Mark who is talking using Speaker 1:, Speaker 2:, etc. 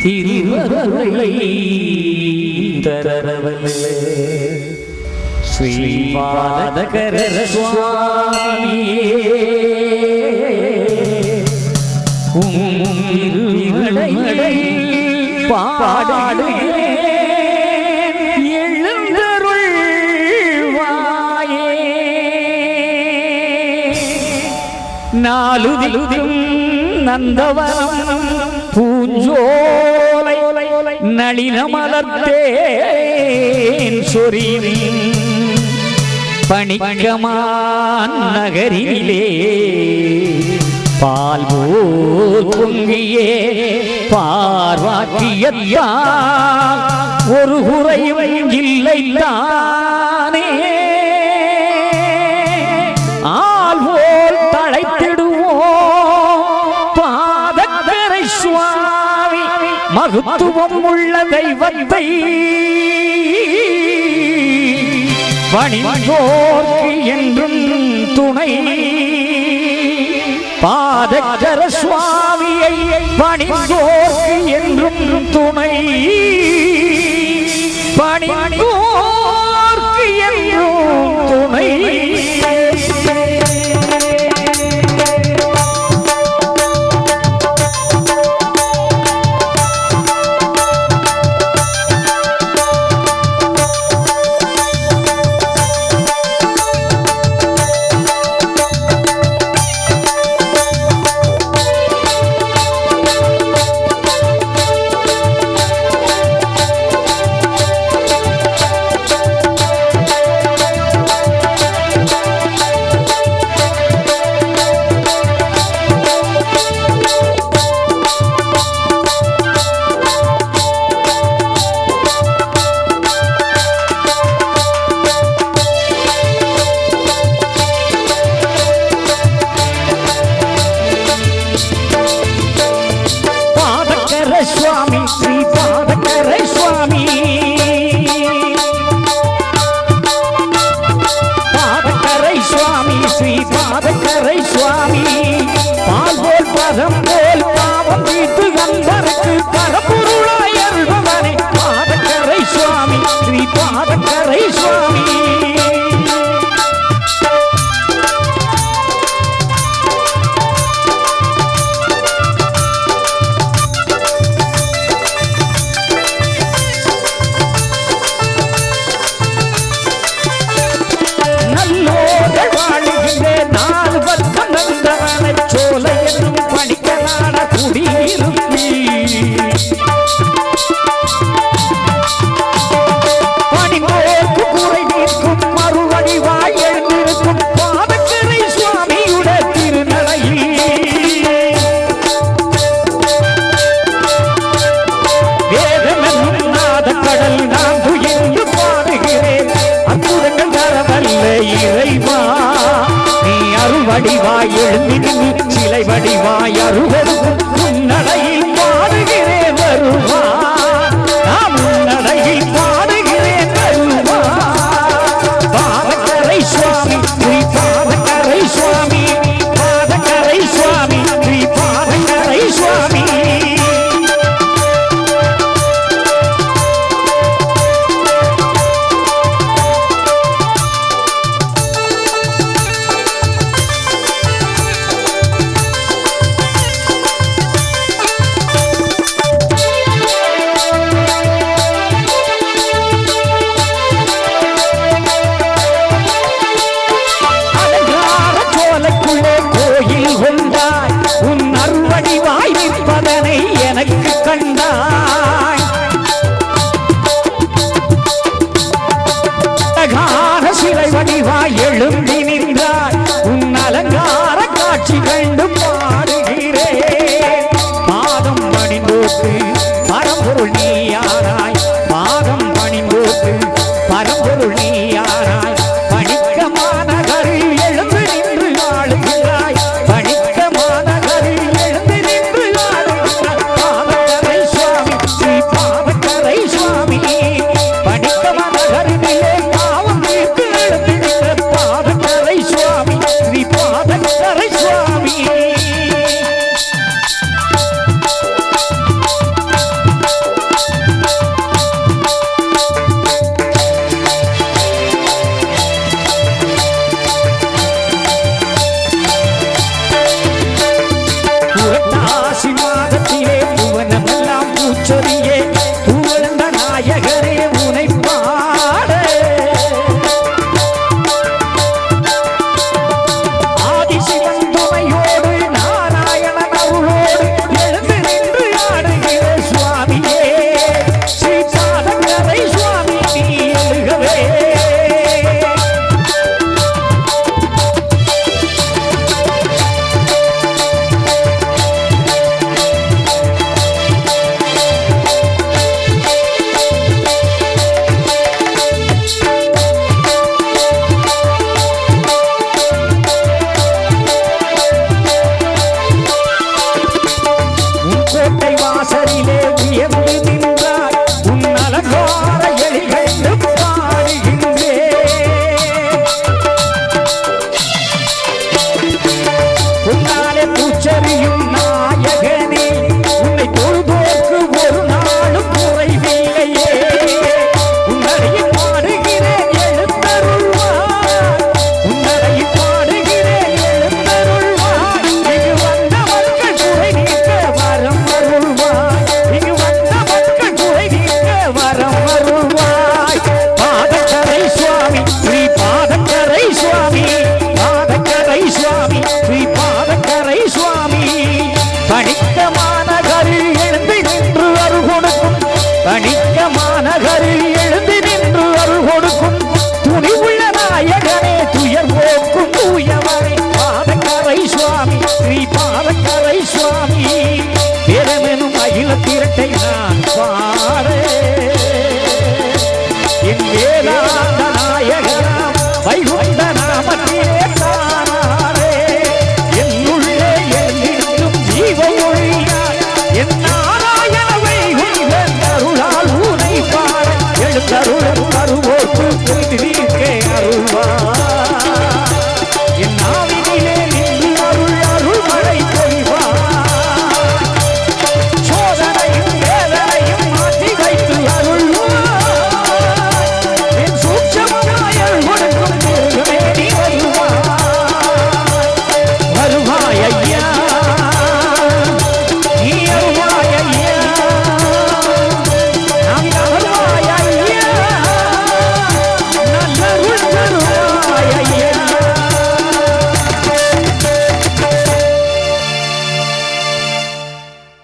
Speaker 1: திருவருளை தரவல்லே ஸ்ரீபாதகர சுவாமியே உம்மிருவிளை பாடுகிறேன் எழுந்தருள் வாயே நாலுதிலும் நந்தவனம் பூஞ்சோலை நளினமலர்த்தேன் சொரியின் பணிக்கமான் நகரிலே பால் போல் பொங்கியே பார்வாக்கியத்தால் ஒரு குறையும் இல்லை தானே ஆள் போல் தழைத்திடுவோம் பாதகரை சுவாமி மகத்துவம் உள்ள தெய்வத்தை பணிந்தோர்க்கு என்றும் துணை பாதகர சுவாமியை பணிந்தோர்க்கு என்றும் துணை பணிந்தோர்க்கு என்றும் துணை வடிவாய் எழுந்து சிலை வடிவாய் அருவருக்கும் உன்னடையில் பாடுகிறேன் வருவான் நாம் உன்னடையில் பாடுகிறேன் வருவான் பாதகரை சுவாமி ஸ்ரீ பாதகரை சுவாமி பாதகரை சுவாமி ஸ்ரீ பாதகரை சுவாமி சுவாமி புரட்டாசி மாதத்திலே புவனமெல்லாம் பூச்சொரியே புகழ்ந்த நாயகரே உனை பாட ஆதிசிவன் துணையோடு நாராயணன் அருளோடு எழுந்து நின்று ஆடுகிற சுவாமியே ஸ்ரீ பாதங்கரை சுவாமி நீ எழுகவே கோட்டை வாசலிலே உயர்ந்து நின்றாய் உன் அலங்கார எழில்கண்டு பாடுகின்றேன் உன்னாலே பூச்செறியும் நாயகனே உன்னை தொழுதோக்கு ஒரு நாளும் குறைவில்லையே உன்னடையில் பாடுகிறேன் எழுந்தருள்வாய் உன்னடையில் பாடுகிறேன் எழுந்தருள்வாய் இங்கு வந்த மக்கள் குறை நீக்க வரம் அருள்வாய் இங்கு வந்த மக்கள் குறை நீக்க வரம் அருள்வாய் பாதக்கரை சுவாமி ஸ்ரீ பாதக்கரை சுவாமி பாதக்கரை சுவாமி ஸ்ரீ பாதக்கரை சுவாமி பணிக்க மாநகரில் எழுந்து நின்று அருள் கொடுக்கும் பணிக்க மாநகரில் எழுந்து நின்று அருள் கொடுக்கும் துணிவுள்ள நாயகனே துயர் போக்கும் தூயவரே பாதக்கரை சுவாமி ஸ்ரீ பாதக்கரை சுவாமி பெருமெனும் அகில திரட்டை நான்